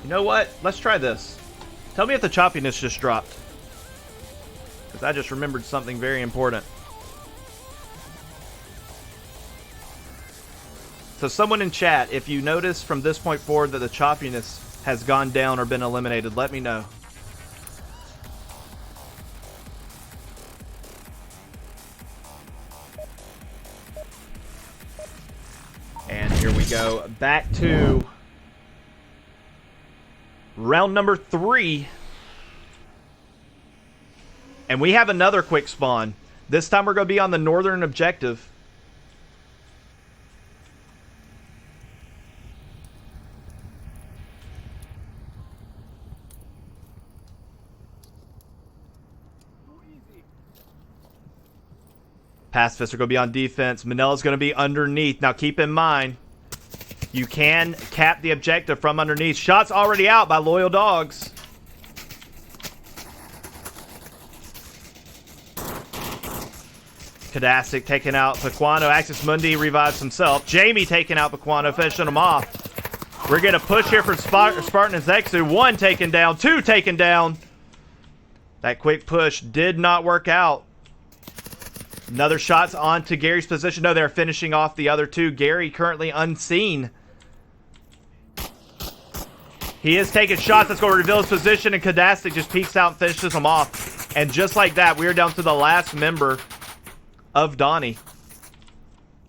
You know what? Let's try this. Tell me if the choppiness just dropped. Because I just remembered something very important. So someone in chat, if you notice from this point forward that the choppiness has gone down or been eliminated, let me know. And here we go. Back to round number 3. And we have another quick spawn. This time we're going to be on the northern objective. Pacifists are going to be on defense. Manella's going to be underneath. Now keep in mind, you can cap the objective from underneath. Shots already out by Loyal Dogs. Kadastic taking out Pequano. Axis Mundi revives himself. Jamie taking out Pequano, finishing him off. We're going to push here for Spartan and Zexu. 1 taken down, 2 taken down. That quick push did not work out. Another shot's onto Gary's position. No, they're finishing off the other 2. Gary currently unseen. He is taking shots. That's going to reveal his position, and Kadastic just peeks out and finishes him off. And just like that, we are down to the last member of Donnie.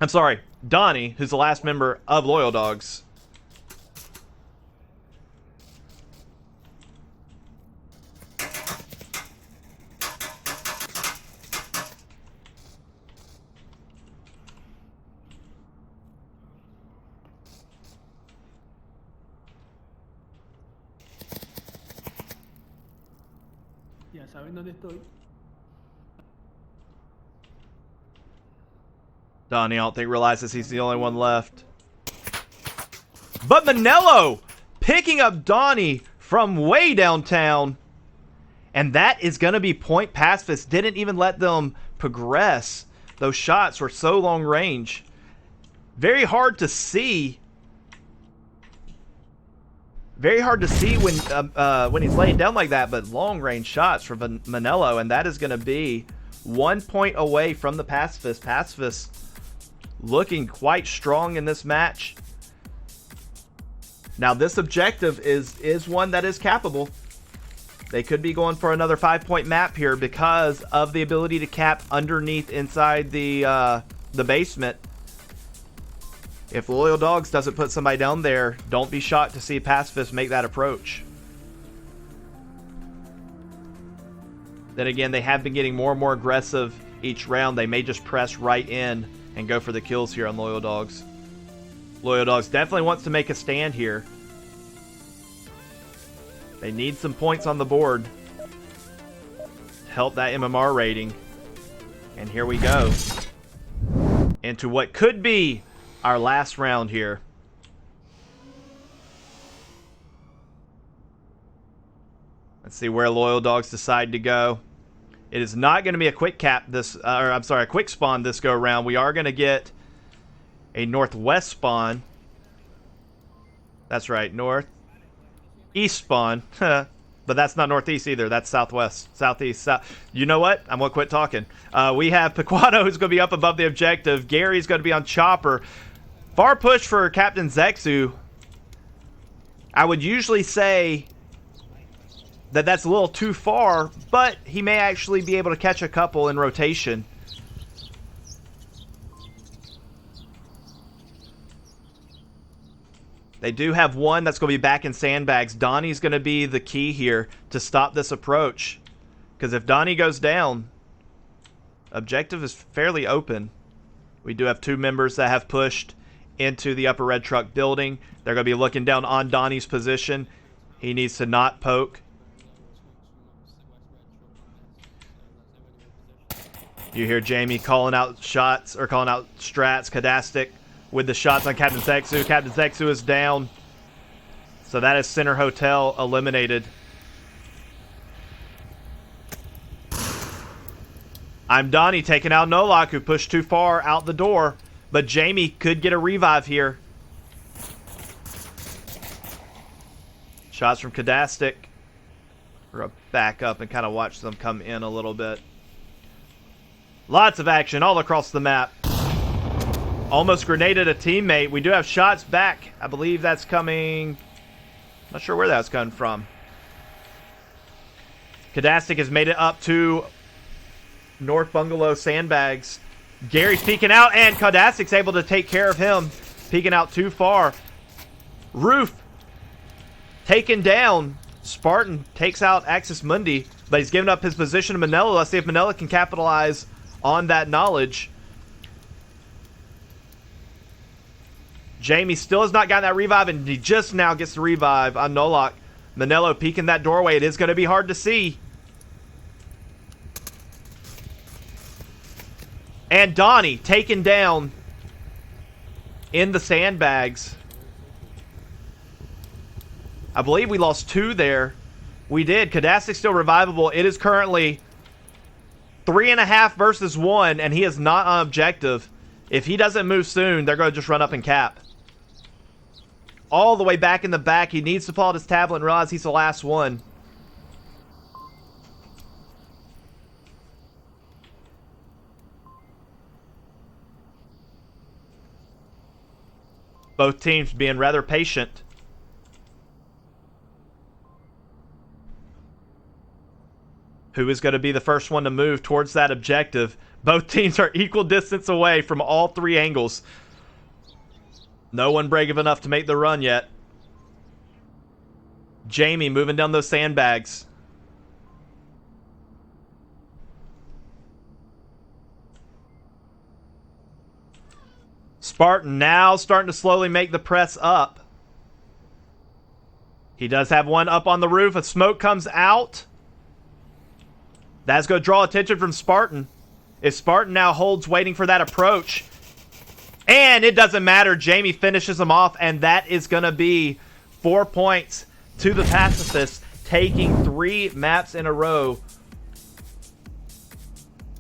I'm sorry, Donnie, who's the last member of Loyal Dogs. Ya saben dónde estoy. Donnie, I don't think, realizes he's the only one left. But Manello picking up Donnie from way downtown. And that is going to be point. Pacifists didn't even let them progress. Those shots were so long range. Very hard to see. Very hard to see when he's laying down like that, but long range shots from Manello, and that is going to be 1 point away from the Pacifists. Pacifists looking quite strong in this match. Now this objective is one that is capable. They could be going for another 5-point map here because of the ability to cap underneath inside the basement. If Loyal Dogs doesn't put somebody down there, don't be shocked to see Pacifists make that approach. Then again, they have been getting more and more aggressive each round. They may just press right in and go for the kills here on Loyal Dogs. Loyal Dogs definitely wants to make a stand here. They need some points on the board to help that MMR rating. And here we go into what could be our last round here. Let's see where Loyal Dogs decide to go. It is not going to be a quick cap this, a quick spawn this go around. We are going to get a northwest spawn. That's right, northeast spawn. But that's not northeast either. That's southwest, southeast, south. You know what? I'm going to quit talking. We have Pequano, who's going to be up above the objective. Gary's going to be on Chopper. Far push for Captain Zexu. I would usually say that that's a little too far, but he may actually be able to catch a couple in rotation. They do have one that's going to be back in sandbags. Donnie's going to be the key here to stop this approach. Because if Donnie goes down, objective is fairly open. We do have two members that have pushed into the upper red truck building. They're going to be looking down on Donnie's position. He needs to not poke. You hear Jamie calling out shots, or calling out strats. Kadastic with the shots on Captain Zexu. Captain Zexu is down. So that is Center Hotel eliminated. I'm Donnie taking out Nolok, who pushed too far out the door. But Jamie could get a revive here. Shots from Kadastic. We're going to back up and kind of watch them come in a little bit. Lots of action all across the map. Almost grenaded a teammate. We do have shots back. I believe that's coming... Not sure where that's coming from. Kadastic has made it up to North Bungalow Sandbags. Gary's peeking out, and Kadastic's able to take care of him. Peeking out too far. Roof taken down. Spartan takes out Axis Mundi, but he's given up his position to Manila. Let's see if Manila can capitalize on that knowledge. Jamie still has not gotten that revive, and he just now gets the revive on Nolok. Manello peeking that doorway. It is going to be hard to see. And Donnie taken down in the sandbags. I believe we lost two there. We did. Kadastic's still revivable. It is currently 3.5 versus 1, and he is not on objective. If he doesn't move soon, they're going to just run up and cap. All the way back in the back. He needs to pull out his tablet and realize he's the last one. Both teams being rather patient. Who is going to be the first one to move towards that objective? Both teams are equal distance away from all three angles. No one brave enough to make the run yet. Jamie moving down those sandbags. Spartan now starting to slowly make the press up. He does have one up on the roof. A smoke comes out. That's going to draw attention from Spartan. If Spartan now holds waiting for that approach. And it doesn't matter. Jamie finishes him off. And that is going to be 4 points to the Pacifists. Taking 3 maps in a row.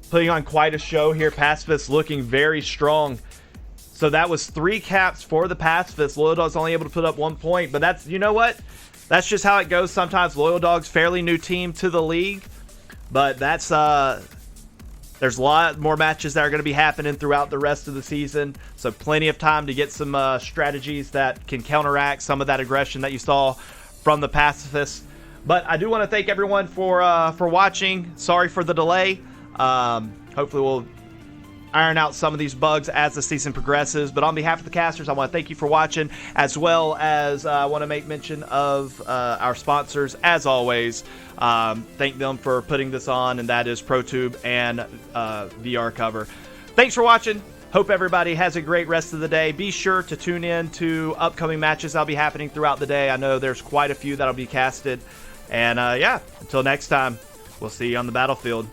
Putting on quite a show here. Pacifists looking very strong. So that was 3 caps for the Pacifists. Loyal Dogs only able to put up 1 point. But that's, you know what? That's just how it goes sometimes. Loyal Dogs, fairly new team to the league. But that's, there's a lot more matches that are going to be happening throughout the rest of the season. So plenty of time to get some strategies that can counteract some of that aggression that you saw from the Pacifists. But I do want to thank everyone for watching. Sorry for the delay. Hopefully we'll iron out some of these bugs as the season progresses. But on behalf of the casters, I want to thank you for watching, as well as I want to make mention of our sponsors, as always. Thank them for putting this on, and that is ProTube and VR Cover. Thanks for watching. Hope everybody has a great rest of the day. Be sure to tune in to upcoming matches that'll be happening throughout the day. I know there's quite a few that'll be casted. And yeah, until next time, we'll see you on the battlefield.